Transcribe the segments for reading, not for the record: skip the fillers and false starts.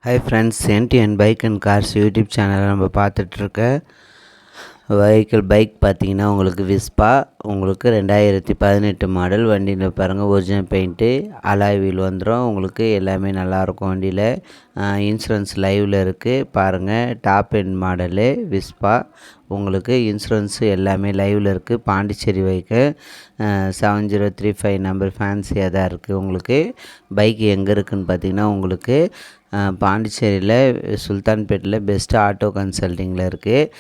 Hi friends, NTN bike and cars YouTube சேனலை நம்ம பார்த்துட்ருக்க bike பார்த்தீங்கன்னா உங்களுக்கு விஸ்பா உங்களுக்கு 2018 மாடல். வண்டியில் பாருங்கள் ஒரிஜினல் பெயிண்ட்டு, அலாய் வீல் வந்துடும். உங்களுக்கு எல்லாமே நல்லாயிருக்கும். வண்டியில் இன்சூரன்ஸ் லைவில் இருக்குது பாருங்கள். Top end model Vespa. உங்களுக்கு இன்சூரன்ஸு எல்லாமே லைவில் இருக்குது. பாண்டிச்சேரி பைக்கு 7035 நம்பர் ஃபேன்சியாக தான் இருக்குது. உங்களுக்கு பைக் எங்கே இருக்குதுன்னு பார்த்தீங்கன்னா உங்களுக்கு பாண்டிச்சேரியில் சுல்தான்பேட்டில் பெஸ்ட்டு ஆட்டோ கன்சல்ட்டிங்கில் இருக்குது.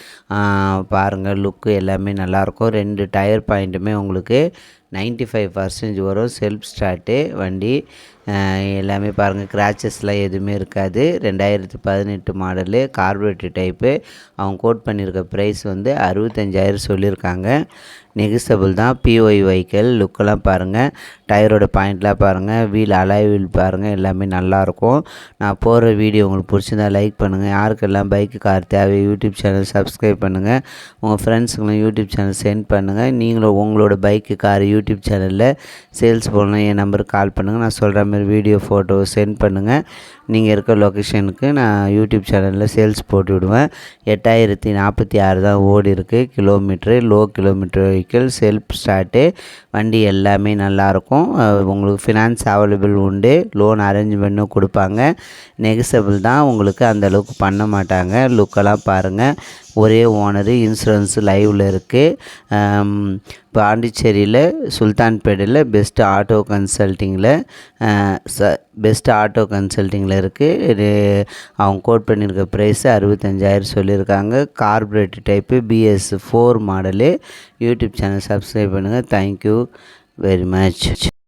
பாருங்கள், லுக்கு எல்லாமே நல்லாயிருக்கும். 2 டயர் பாயிண்ட்டுமே உங்களுக்கு 95% வரும். செல்ஃப் ஸ்டார்ட்டு வண்டி. எல்லாமே பாருங்கள், கிராச்சஸ்லாம் எதுவுமே இருக்காது. 2018 மாடலு, கார்பரேட்டர் டைப்பு. அவங்க கோட் பண்ணியிருக்க ப்ரைஸ் வந்து 65,000 சொல்லியிருக்காங்க. நெகிசபிள் தான். BY vehicle. லுக்கெல்லாம் பாருங்கள், டயரோட பாயிண்ட்லாம் பாருங்கள், வீல் அலாய் வீல் பாருங்கள், எல்லாமே நல்லாயிருக்கும். நான் போடுற வீடியோ உங்களுக்கு பிடிச்சிருந்தா லைக் பண்ணுங்கள். யாருக்கெல்லாம் பைக்கு கார் தேவை யூடியூப் சேனல் சப்ஸ்கிரைப் பண்ணுங்கள். உங்கள் ஃப்ரெண்ட்ஸுங்களும் யூடியூப் சேனல் சென்ட் பண்ணுங்கள். நீங்களும் உங்களோட பைக்கு கார் யூடியூப் சேனலில் சேல்ஸ் போடணும், என் நம்பருக்கு கால் பண்ணுங்கள். நான் சொல்கிற மாதிரி வீடியோ ஃபோட்டோ சென்ட் பண்ணுங்கள். நீங்கள் இருக்க லொக்கேஷனுக்கு நான் யூடியூப் சேனலில் சேல்ஸ் போட்டு விடுவேன். 8046 தான் ஓடி இருக்குது kilometre. Low kilometre vehicle, self start வண்டி. எல்லாமே நல்லாயிருக்கும். உங்களுக்கு ஃபினான்ஸ் அவைலபிள் உண்டு. லோன் அரேஞ்ச்மெண்ட்டும் கொடுப்பாங்க. நெகிசபிள் தான். உங்களுக்கு அந்தளவுக்கு பண்ண மாட்டாங்க. லுக்கெல்லாம் பாருங்கள். ஒரே ஓனரு. இன்சூரன்ஸு லைவில் இருக்குது. பாண்டிச்சேரியில் சுல்தான்பேட்டில் பெஸ்ட்டு ஆட்டோ கன்சல்ட்டிங்கில் இருக்குது. அவங்க கோட் பண்ணியிருக்க ப்ரைஸு 65,000 சொல்லியிருக்காங்க. Carburettor type, BS4 model. YouTube channel subscribe பண்ணுங்கள். Thank you very much.